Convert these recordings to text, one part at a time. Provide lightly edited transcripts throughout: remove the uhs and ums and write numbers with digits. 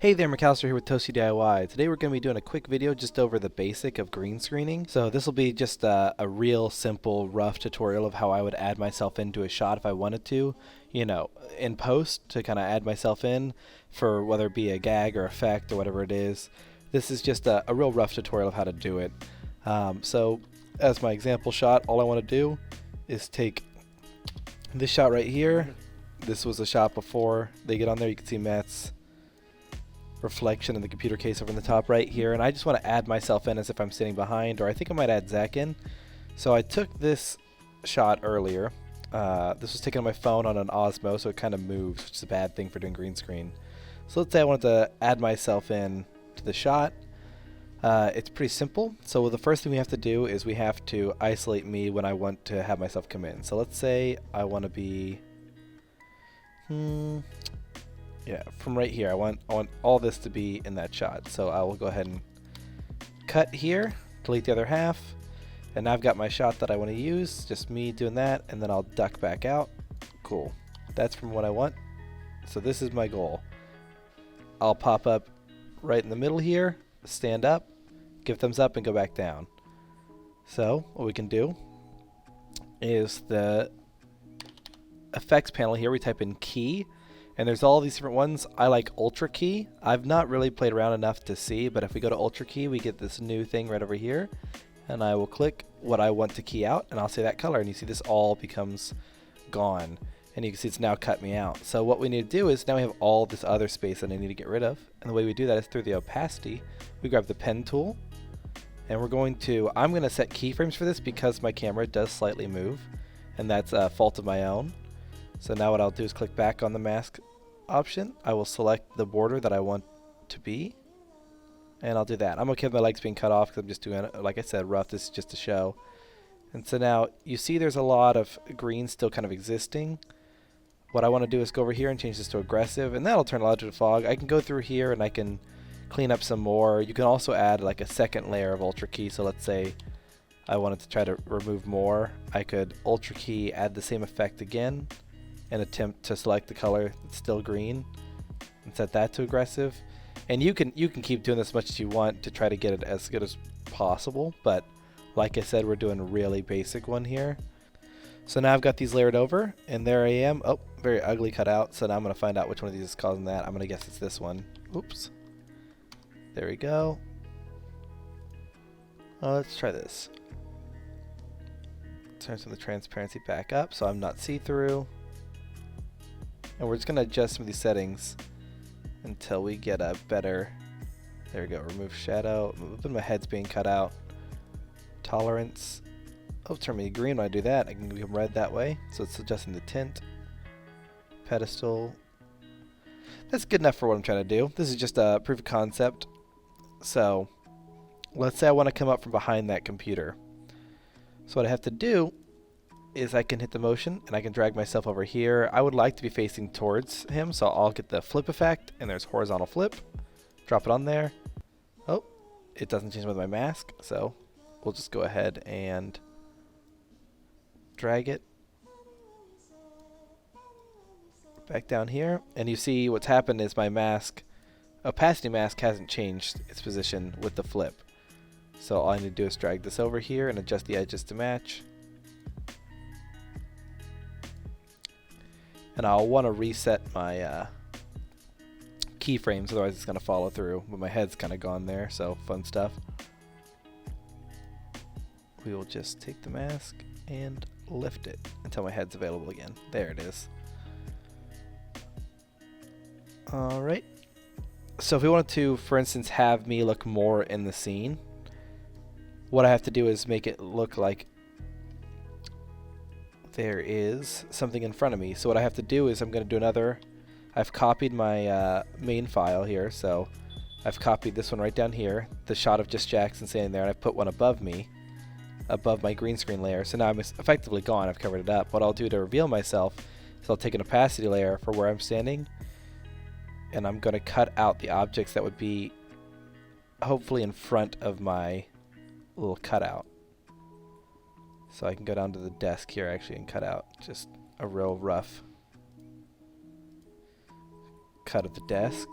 Hey there, McAllister here with Toasty DIY. Today we're going to be doing a quick video just over the basic of green screening. So this will be just a real simple, rough tutorial of how I would add myself into a shot if I wanted to, you know, in post to kind of add myself in for whether it be a gag or effect or whatever it is. This is just a real rough tutorial of how to do it. So as my example shot, all I want to do is take this shot right here. This was a shot before they get on there. You can see Matt's reflection in the computer case over in the top right here, and I just want to add myself in as if I'm sitting behind, or I think I might add Zach in. So I took this shot earlier. This was taken on my phone on an Osmo, so it kind of moves, which is a bad thing for doing green screen. So let's say I wanted to add myself in to the shot. It's pretty simple. So the first thing we have to do is we have to isolate me when I want to have myself come in. So let's say I want to be yeah, from right here, I want all this to be in that shot. So I will go ahead and cut here, delete the other half, and now I've got my shot that I want to use, just me doing that, and then I'll duck back out. Cool. That's from what I want. So this is my goal. I'll pop up right in the middle here, stand up, give thumbs up, and go back down. So what we can do is the effects panel here, we type in key, and there's all these different ones. I like Ultra Key. I've not really played around enough to see, but if we go to Ultra Key, we get this new thing right over here. And I will click what I want to key out, and I'll say that color, and you see this all becomes gone. And you can see it's now cut me out. So what we need to do is now we have all this other space that I need to get rid of. And the way we do that is through the opacity. We grab the pen tool, and I'm going to set keyframes for this because my camera does slightly move, and that's a fault of my own. So now what I'll do is click back on the mask option. I will select the border that I want to be, and I'll do that. I'm okay with my legs being cut off because I'm just doing it, like I said, rough. This is just a show. And so now you see there's a lot of green still kind of existing. What I want to do is go over here and change this to aggressive, and that'll turn a lot to fog. I can go through here and I can clean up some more. You can also add like a second layer of Ultra Key. So let's say I wanted to try to remove more. I could Ultra Key, add the same effect again, and attempt to select the color that's still green and set that to aggressive. And you can keep doing this as much as you want to try to get it as good as possible, but like I said, we're doing a really basic one here. So now I've got these layered over, and there I am. Oh, very ugly cut out. So now I'm going to find out which one of these is causing that. I'm going to guess it's this one. Oops. There we go. Let's try this. Turn some of the transparency back up so I'm not see-through. And we're just going to adjust some of these settings until we get a better, there we go, remove shadow, my head's being cut out, tolerance, oh, turn me green when I do that, I can become red that way, so it's adjusting the tint, pedestal, that's good enough for what I'm trying to do. This is just a proof of concept. So let's say I want to come up from behind that computer. So what I have to do is I can hit the motion and I can drag myself over here. I would like to be facing towards him, so I'll get the flip effect, and there's horizontal flip. Drop it on there. Oh, it doesn't change with my mask, so we'll just go ahead and drag it back down here. And you see what's happened is my mask, opacity mask, hasn't changed its position with the flip. So all I need to do is drag this over here and adjust the edges to match. And I'll want to reset my keyframes, otherwise it's going to follow through. But my head's kind of gone there, so fun stuff. We will just take the mask and lift it until my head's available again. There it is. Alright. So if we wanted to, for instance, have me look more in the scene, what I have to do is make it look like there is something in front of me. So what I have to do is I'm going to do another. I've copied my main file here, so I've copied this one right down here, the shot of just Jackson standing there, and I've put one above me, above my green screen layer. So now I'm effectively gone. I've covered it up. What I'll do to reveal myself is I'll take an opacity layer for where I'm standing, and I'm going to cut out the objects that would be hopefully in front of my little cutout. So I can go down to the desk here actually and cut out just a real rough cut of the desk.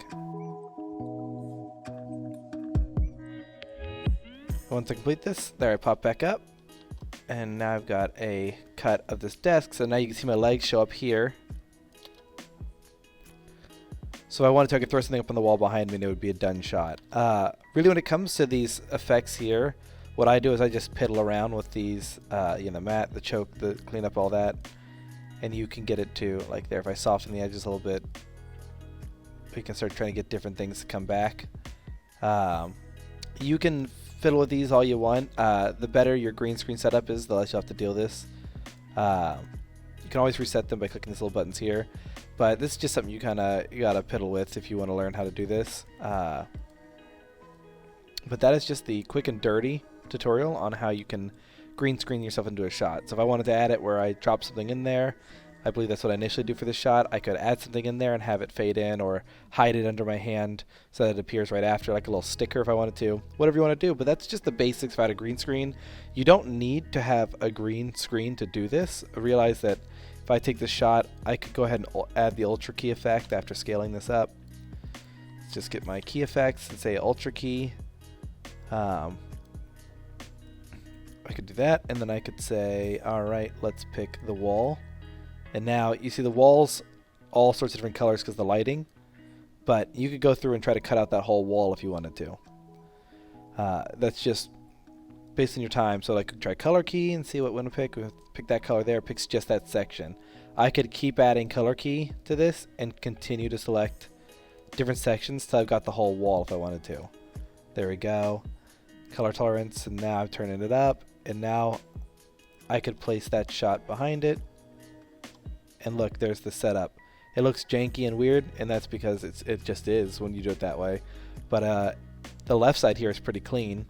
Once I complete this, there I pop back up. And now I've got a cut of this desk. So now you can see my legs show up here. So if I wanted to, I could throw something up on the wall behind me and it would be a done shot. Really, when it comes to these effects here, what I do is I just piddle around with these, the mat, the choke, the clean up, all that. And you can get it to, like there, if I soften the edges a little bit, we can start trying to get different things to come back. You can fiddle with these all you want. The better your green screen setup is, the less you'll have to deal with this. You can always reset them by clicking these little buttons here. But this is just something you gotta piddle with if you want to learn how to do this. But that is just the quick and dirty tutorial on how you can green screen yourself into a shot. So if I wanted to add it where I drop something in there, I believe that's what I initially do for this shot. I could add something in there and have it fade in or hide it under my hand so that it appears right after, like a little sticker if I wanted to. Whatever you want to do, but that's just the basics of how to green screen. You don't need to have a green screen to do this. I realize that if I take this shot, I could go ahead and add the Ultra Key effect after scaling this up. Let's just get my key effects and say Ultra Key. I could do that, and then I could say, alright, let's pick the wall. And now you see the walls all sorts of different colors because of the lighting, but you could go through and try to cut out that whole wall if you wanted to. That's just based on your time. So I could try color key and see what one to pick. Pick that color there, picks just that section. I could keep adding color key to this and continue to select different sections till I've got the whole wall if I wanted to. There we go. Color tolerance, and now I'm turning it up, and now I could place that shot behind it. And look, there's the setup. It looks janky and weird, and that's because it just is when you do it that way. But the left side here is pretty clean.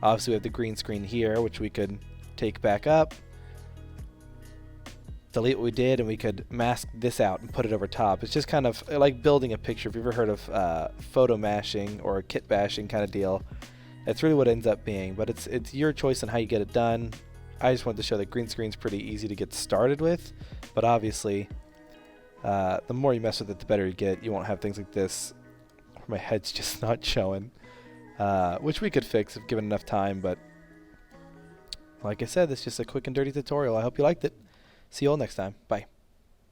Obviously, we have the green screen here, which we could take back up, delete what we did, and we could mask this out and put it over top. It's just kind of like building a picture. If you've ever heard of photo mashing or kit bashing kind of deal, that's really what it ends up being. But it's your choice on how you get it done. I just wanted to show that green screen's pretty easy to get started with, but obviously, the more you mess with it, the better you get. You won't have things like this where my head's just not showing, which we could fix if given enough time, but like I said, this is just a quick and dirty tutorial. I hope you liked it. See you all next time. Bye.